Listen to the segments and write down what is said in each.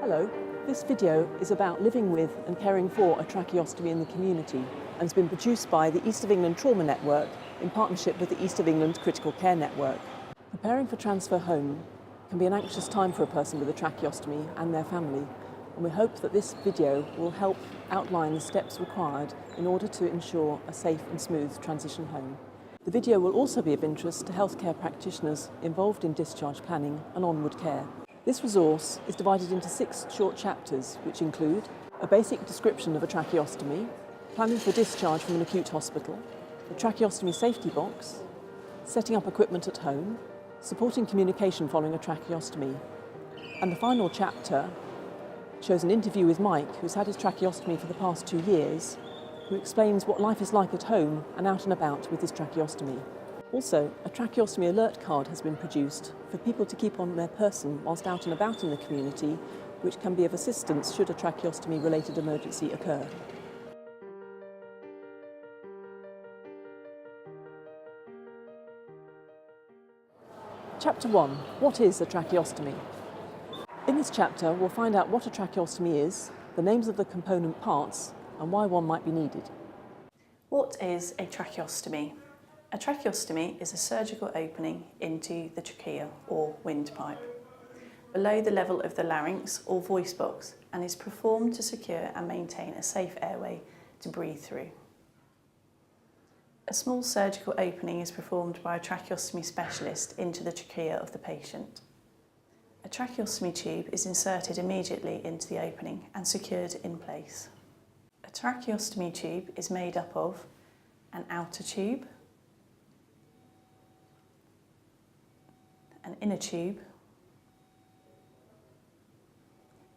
Hello, this video is about living with and caring for a tracheostomy in the community and has been produced by the East of England Trauma Network in partnership with the East of England Critical Care Network. Preparing for transfer home can be an anxious time for a person with a tracheostomy and their family, and we hope that this video will help outline the steps required in order to ensure a safe and smooth transition home. The video will also be of interest to healthcare practitioners involved in discharge planning and onward care. This resource is divided into 6 short chapters, which include a basic description of a tracheostomy, planning for discharge from an acute hospital, the tracheostomy safety box, setting up equipment at home, supporting communication following a tracheostomy, and the final chapter shows an interview with Mike, who's had his tracheostomy for the past 2 years, who explains what life is like at home and out and about with his tracheostomy. Also, a tracheostomy alert card has been produced for people to keep on their person whilst out and about in the community, which can be of assistance should a tracheostomy-related emergency occur. Chapter 1. What is a tracheostomy? In this chapter, we'll find out what a tracheostomy is, the names of the component parts, and why one might be needed. What is a tracheostomy? A tracheostomy is a surgical opening into the trachea or windpipe, below the level of the larynx or voice box, and is performed to secure and maintain a safe airway to breathe through. A small surgical opening is performed by a tracheostomy specialist into the trachea of the patient. A tracheostomy tube is inserted immediately into the opening and secured in place. A tracheostomy tube is made up of an outer tube, an inner tube,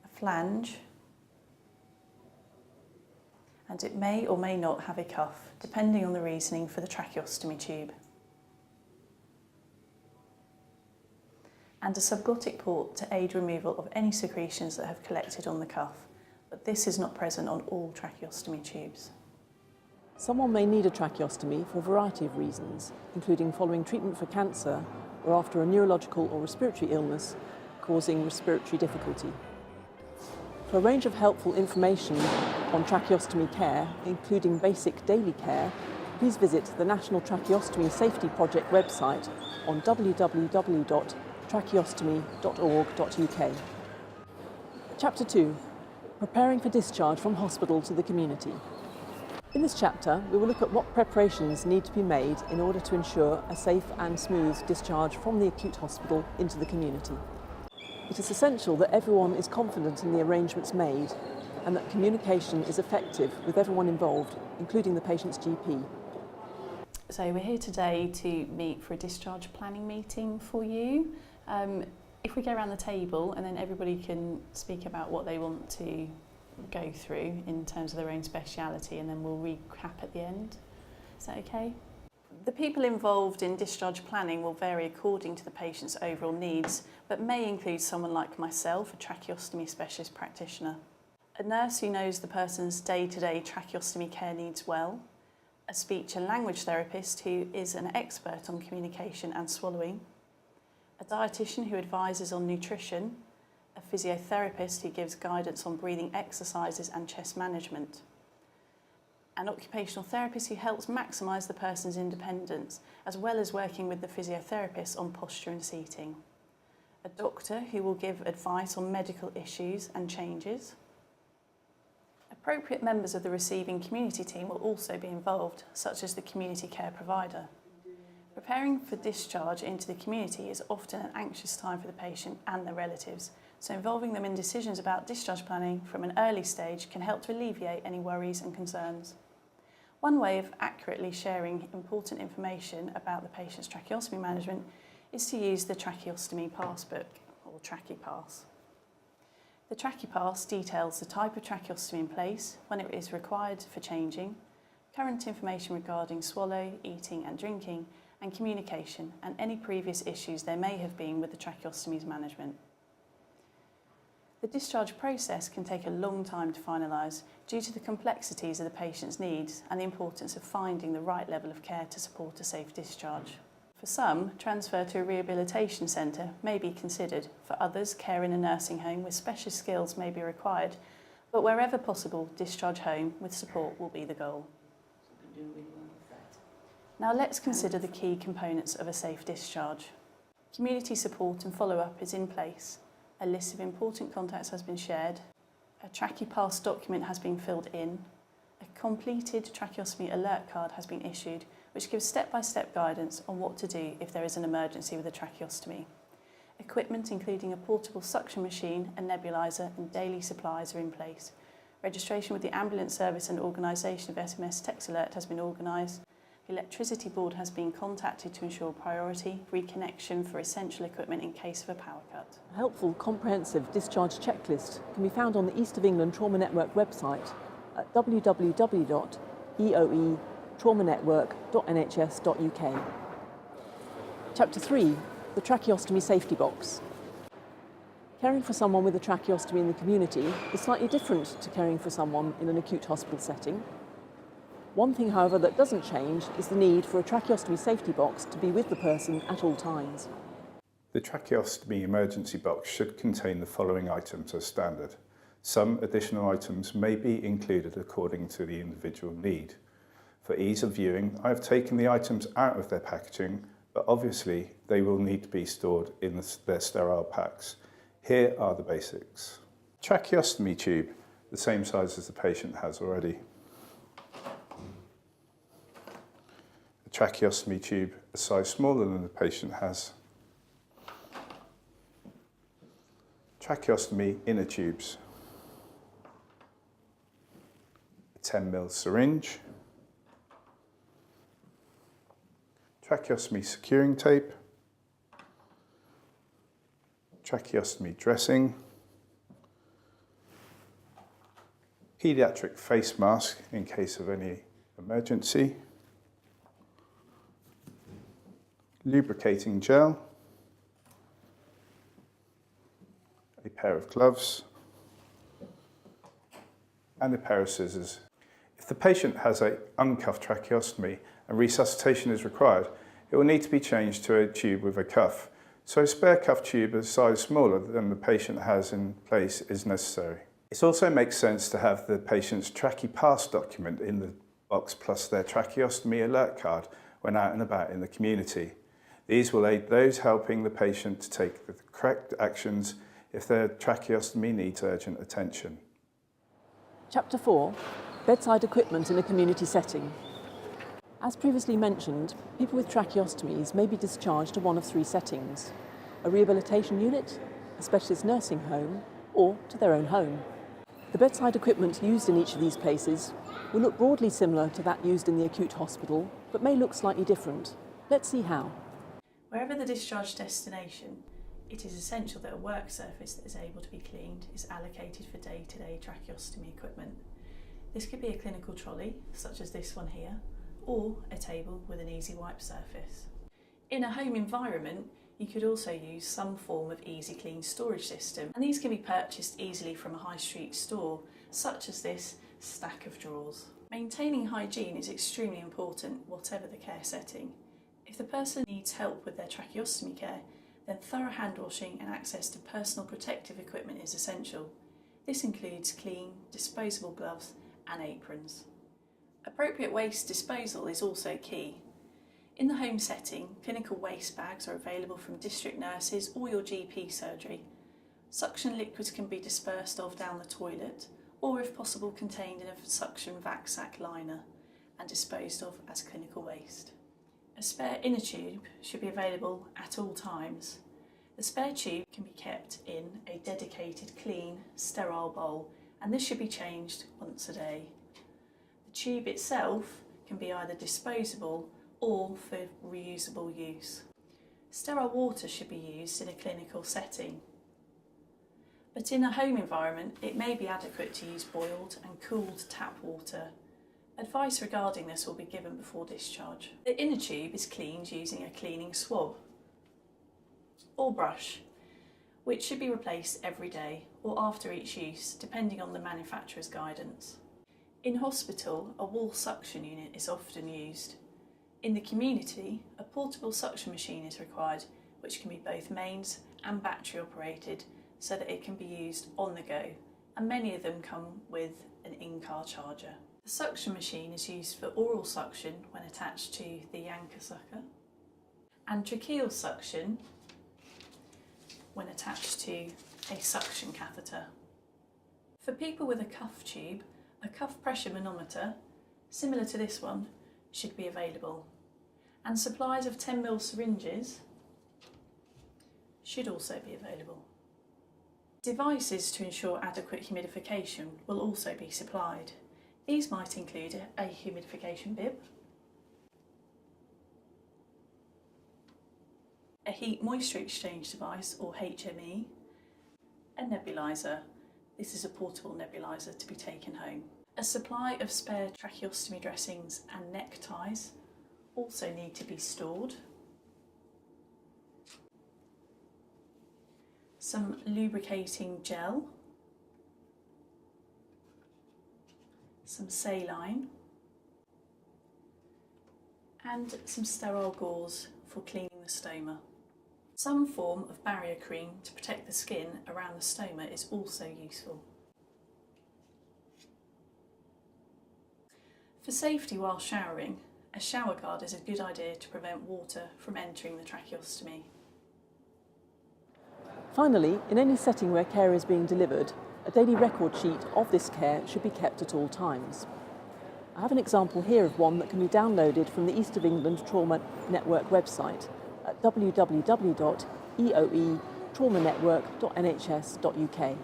a flange, and it may or may not have a cuff, depending on the reasoning for the tracheostomy tube, and a subglottic port to aid removal of any secretions that have collected on the cuff, but this is not present on all tracheostomy tubes. Someone may need a tracheostomy for a variety of reasons, including following treatment for cancer or after a neurological or respiratory illness causing respiratory difficulty. For a range of helpful information on tracheostomy care, including basic daily care, please visit the National Tracheostomy Safety Project website on www.tracheostomy.org.uk. Chapter 2. Preparing for discharge from hospital to the community. In this chapter, we will look at what preparations need to be made in order to ensure a safe and smooth discharge from the acute hospital into the community. It is essential that everyone is confident in the arrangements made and that communication is effective with everyone involved, including the patient's GP. So we're here today to meet for a discharge planning meeting for you. If we go around the table and then everybody can speak about what they want to go through in terms of their own speciality, and then we'll recap at the end. Is that okay? The people involved in discharge planning will vary according to the patient's overall needs, but may include someone like myself, a tracheostomy specialist practitioner, a nurse who knows the person's day-to-day tracheostomy care needs well, a speech and language therapist who is an expert on communication and swallowing, a dietitian who advises on nutrition, a physiotherapist who gives guidance on breathing exercises and chest management, an occupational therapist who helps maximise the person's independence, as well as working with the physiotherapist on posture and seating, a doctor who will give advice on medical issues and changes. Appropriate members of the receiving community team will also be involved, such as the community care provider. Preparing for discharge into the community is often an anxious time for the patient and their relatives, so involving them in decisions about discharge planning from an early stage can help to alleviate any worries and concerns. One way of accurately sharing important information about the patient's tracheostomy management is to use the Tracheostomy Pass book, or Trache Pass. The Trache Pass details the type of tracheostomy in place, when it is required for changing, current information regarding swallow, eating and drinking, and communication, and any previous issues there may have been with the tracheostomy's management. The discharge process can take a long time to finalise due to the complexities of the patient's needs and the importance of finding the right level of care to support a safe discharge. For some, transfer to a rehabilitation centre may be considered. For others, care in a nursing home with specialist skills may be required, but wherever possible, discharge home with support will be the goal. Now let's consider the key components of a safe discharge. Community support and follow-up is in place. A list of important contacts has been shared. A Tracheostomy Pass document has been filled in. A completed tracheostomy alert card has been issued, which gives step-by-step guidance on what to do if there is an emergency with a tracheostomy. Equipment including a portable suction machine, a nebulizer and daily supplies are in place. Registration with the ambulance service and organisation of SMS text alert has been organised. The electricity board has been contacted to ensure priority reconnection for essential equipment in case of a power cut. A helpful, comprehensive discharge checklist can be found on the East of England Trauma Network website at www.eoetraumanetwork.nhs.uk. Chapter 3. The Tracheostomy Safety Box. Caring for someone with a tracheostomy in the community is slightly different to caring for someone in an acute hospital setting. One thing, however, that doesn't change is the need for a tracheostomy safety box to be with the person at all times. The Tracheostomy Emergency Box should contain the following items as standard. Some additional items may be included according to the individual need. For ease of viewing, I have taken the items out of their packaging, but obviously they will need to be stored in their sterile packs. Here are the basics. Tracheostomy tube, the same size as the patient has already. A tracheostomy tube, a size smaller than the patient has. Tracheostomy inner tubes. A 10mm syringe. Tracheostomy securing tape. Tracheostomy dressing. Paediatric face mask in case of any emergency. Lubricating gel. A pair of gloves. And a pair of scissors. If the patient has an uncuffed tracheostomy and resuscitation is required, it will need to be changed to a tube with a cuff. So a spare cuff tube a size smaller than the patient has in place is necessary. It also makes sense to have the patient's Tracheostomy Pass document in the box plus their tracheostomy alert card when out and about in the community. These will aid those helping the patient to take the correct actions if their tracheostomy needs urgent attention. Chapter 4. Bedside equipment in a community setting. As previously mentioned, people with tracheostomies may be discharged to one of three settings: a rehabilitation unit, a specialist nursing home, or to their own home. The bedside equipment used in each of these places will look broadly similar to that used in the acute hospital, but may look slightly different. Let's see how. Wherever the discharge destination, it is essential that a work surface that is able to be cleaned is allocated for day-to-day tracheostomy equipment. This could be a clinical trolley, such as this one here, or a table with an easy wipe surface. In a home environment, you could also use some form of easy clean storage system, and these can be purchased easily from a high street store, such as this stack of drawers. Maintaining hygiene is extremely important, whatever the care setting. If the person needs help with their tracheostomy care, then thorough hand washing and access to personal protective equipment is essential. This includes clean, disposable gloves and aprons. Appropriate waste disposal is also key. In the home setting, clinical waste bags are available from district nurses or your GP surgery. Suction liquids can be dispersed of down the toilet, or if possible contained in a suction vac sac liner and disposed of as clinical waste. A spare inner tube should be available at all times. The spare tube can be kept in a dedicated clean, sterile bowl, and this should be changed once a day. The tube itself can be either disposable or for reusable use. Sterile water should be used in a clinical setting. But in a home environment, it may be adequate to use boiled and cooled tap water. Advice regarding this will be given before discharge. The inner tube is cleaned using a cleaning swab or brush, which should be replaced every day or after each use, depending on the manufacturer's guidance. In hospital, a wall suction unit is often used. In the community, a portable suction machine is required, which can be both mains and battery operated so that it can be used on the go, and many of them come with an in-car charger. The suction machine is used for oral suction when attached to the Yanker sucker, and tracheal suction when attached to a suction catheter. For people with a cuff tube, a cuff pressure manometer, similar to this one, should be available, and supplies of 10ml syringes should also be available. Devices to ensure adequate humidification will also be supplied. These might include a humidification bib, a heat moisture exchange device or HME, a nebulizer. This is a portable nebulizer to be taken home. A supply of spare tracheostomy dressings and neckties also need to be stored. Some lubricating gel, some saline, and some sterile gauze for cleaning the stoma. Some form of barrier cream to protect the skin around the stoma is also useful. For safety while showering, a shower guard is a good idea to prevent water from entering the tracheostomy. Finally, in any setting where care is being delivered, a daily record sheet of this care should be kept at all times. I have an example here of one that can be downloaded from the East of England Trauma Network website at www.eoetraumanetwork.nhs.uk.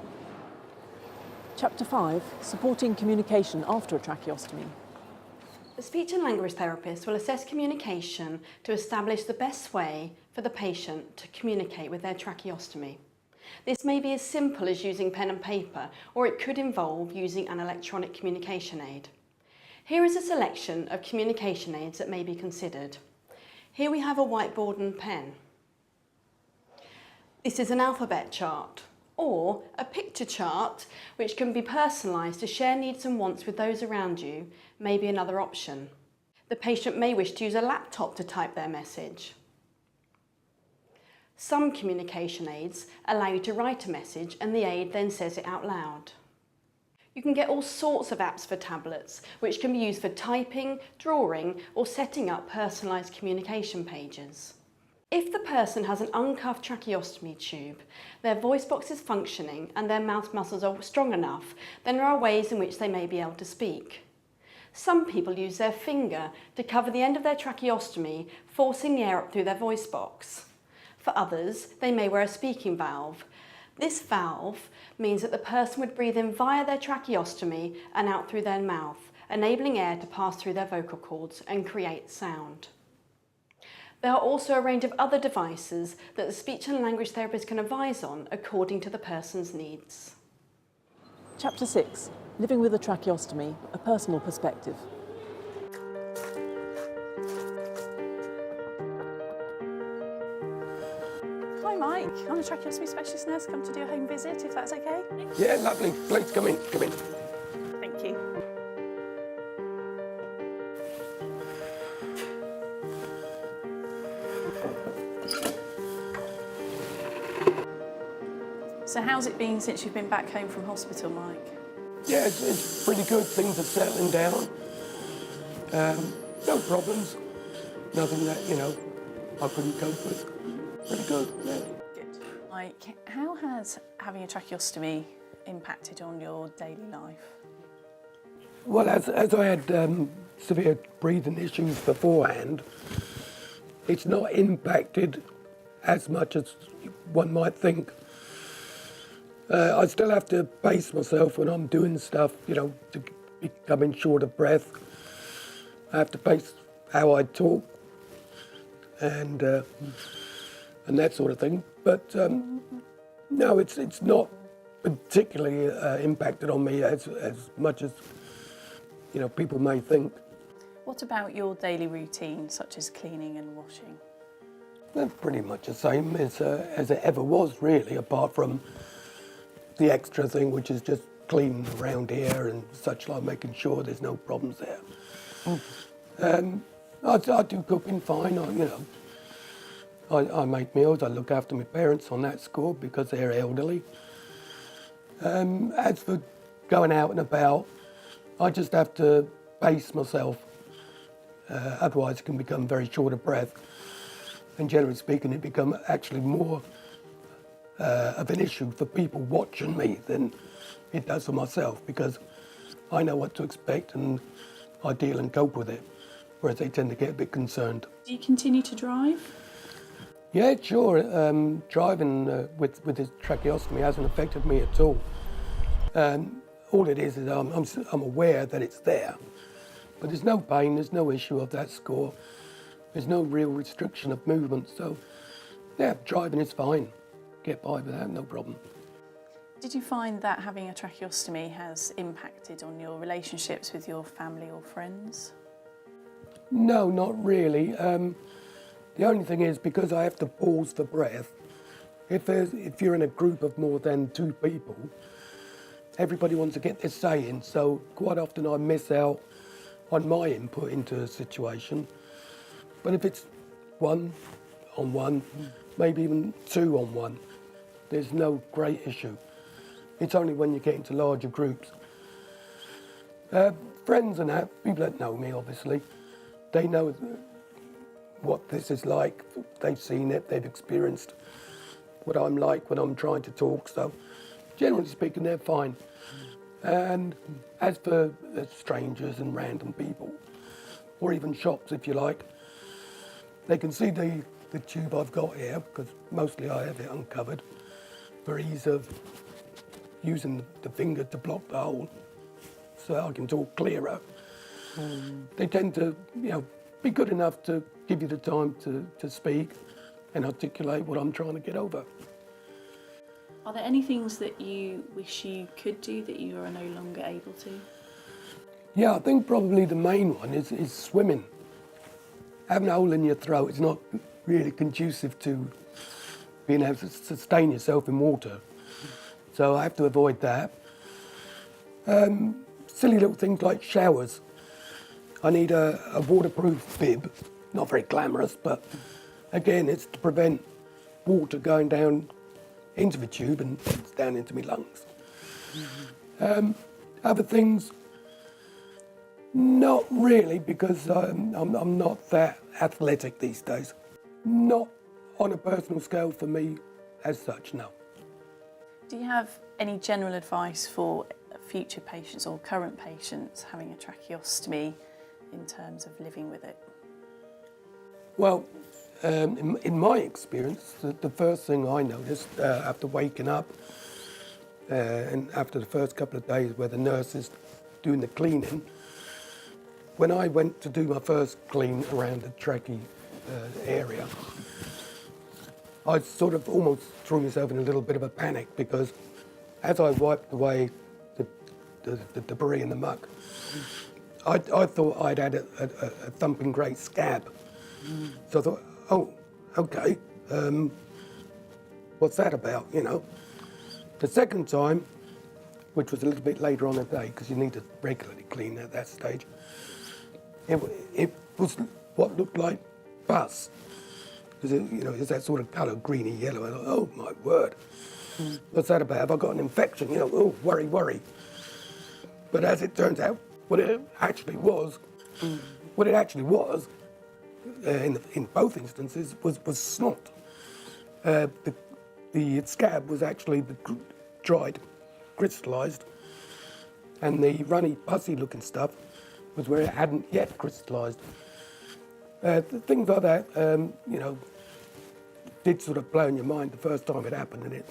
Chapter 5, Supporting Communication After a Tracheostomy. The speech and language therapist will assess communication to establish the best way for the patient to communicate with their tracheostomy. This may be as simple as using pen and paper, or it could involve using an electronic communication aid. Here is a selection of communication aids that may be considered. Here we have a whiteboard and pen. This is an alphabet chart, or a picture chart which can be personalised to share needs and wants with those around you, may be another option. The patient may wish to use a laptop to type their message. Some communication aids allow you to write a message and the aid then says it out loud. You can get all sorts of apps for tablets which can be used for typing, drawing or setting up personalised communication pages. If the person has an uncuffed tracheostomy tube, their voice box is functioning and their mouth muscles are strong enough, then there are ways in which they may be able to speak. Some people use their finger to cover the end of their tracheostomy, forcing the air up through their voice box. For others, they may wear a speaking valve. This valve means that the person would breathe in via their tracheostomy and out through their mouth, enabling air to pass through their vocal cords and create sound. There are also a range of other devices that the speech and language therapist can advise on according to the person's needs. Chapter 6, Living with a Tracheostomy, a Personal Perspective. Hi Mike, I'm a tracheostomy specialist nurse, come to do a home visit if that's okay. Yeah, lovely. Please come in, come in. Thank you. So how's it been since you've been back home from hospital, Mike? Yeah, it's pretty good. Things are settling down. No problems. Nothing that, I couldn't cope with. Pretty good, yeah. Good. Mike, how has having a tracheostomy impacted on your daily life? Well, as I had severe breathing issues beforehand, it's not impacted as much as one might think. I still have to pace myself when I'm doing stuff, to becoming short of breath. I have to pace how I talk and that sort of thing. But no, it's not particularly impacted on me as much as people may think. What about your daily routine, such as cleaning and washing? They're pretty much the same as it ever was, really, apart from the extra thing, which is just cleaning around here and such like, making sure there's no problems there. I do cooking fine. I make meals. I look after my parents on that score because they're elderly. As for going out and about, I just have to pace myself. Otherwise, it can become very short of breath. And generally speaking, it becomes actually more of an issue for people watching me than it does for myself, because I know what to expect and I deal and cope with it, whereas they tend to get a bit concerned. Do you continue to drive? Yeah, sure. Driving with this tracheostomy hasn't affected me at all. All it is I'm aware that it's there, but there's no pain, there's no issue of that score. There's no real restriction of movement, so yeah, driving is fine. Get by with that, no problem. Did you find that having a tracheostomy has impacted on your relationships with your family or friends? No, not really. The only thing is, because I have to pause for breath, if you're in a group of more than 2 people, everybody wants to get their say in, so quite often I miss out on my input into a situation. But if it's 1-on-1, maybe even 2-on-1, there's no great issue. It's only when you get into larger groups. Friends and that, people that know me obviously, they know what this is like. They've seen it, they've experienced what I'm like when I'm trying to talk, so generally speaking, they're fine. And as for strangers and random people, or even shops if you like, they can see the tube I've got here, because mostly I have it uncovered, for ease of using the finger to block the hole so I can talk clearer. They tend to, be good enough to give you the time to speak and articulate what I'm trying to get over. Are there any things that you wish you could do that you are no longer able to? Yeah, I think probably the main one is swimming. Having a hole in your throat is not really conducive to being able to sustain yourself in water. So I have to avoid that. Silly little things like showers. I need a waterproof bib, not very glamorous, but again, it's to prevent water going down into the tube and down into my lungs. Other things, not really, because I'm not that athletic these days. Not on a personal scale for me as such, no. Do you have any general advice for future patients or current patients having a tracheostomy in terms of living with it? Well, in my experience, the first thing I noticed after waking up and after the first couple of days where the nurse is doing the cleaning, when I went to do my first clean around the trachea area, I sort of almost threw myself in a little bit of a panic, because as I wiped away the debris and the muck, I thought I'd had a thumping great scab. So I thought, oh, okay, what's that about, The second time, which was a little bit later on in the day, because you need to regularly clean at that stage, it was what looked like pus. It's that sort of colour, greeny yellow. I thought, oh my word, what's that about? Have I got an infection? Oh, worry. But as it turns out, what it actually was, in both instances, was snot. The scab was actually dried, crystallised, and the runny, pussy-looking stuff was where it hadn't yet crystallised. Things like that, did sort of blow in your mind the first time it happened, and it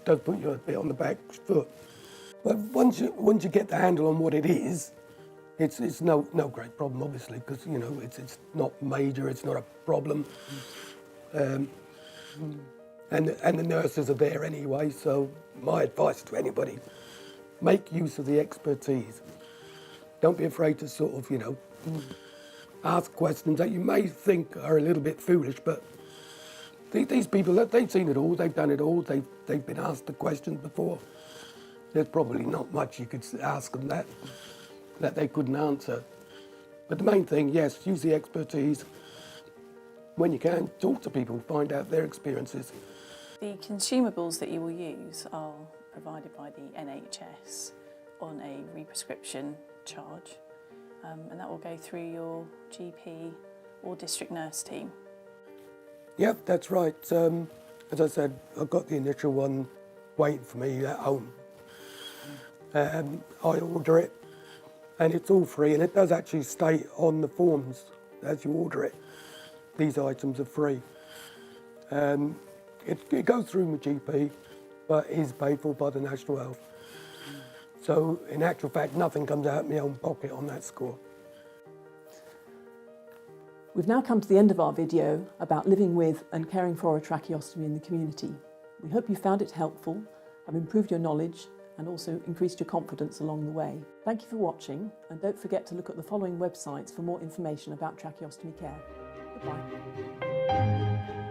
does put you a bit on the back foot. But once you get the handle on what it is, it's no great problem, obviously, because it's not major, it's not a problem, and the nurses are there anyway. So my advice to anybody: make use of the expertise. Don't be afraid to sort of ask questions that you may think are a little bit foolish, but these people, they've seen it all, they've done it all, they've been asked the questions before. There's probably not much you could ask them that they couldn't answer. But the main thing, yes, use the expertise. When you can, talk to people, find out their experiences. The consumables that you will use are provided by the NHS on a re-prescription charge, and that will go through your GP or district nurse team. Yep, that's right. As I said, I've got the initial one waiting for me at home. I order it, and it's all free, and it does actually state on the forms as you order it, these items are free. It goes through my GP, but is paid for by the National Health. So in actual fact, nothing comes out of my own pocket on that score. We've now come to the end of our video about living with and caring for a tracheostomy in the community. We hope you found it helpful, have improved your knowledge and also increased your confidence along the way. Thank you for watching, and don't forget to look at the following websites for more information about tracheostomy care. Goodbye.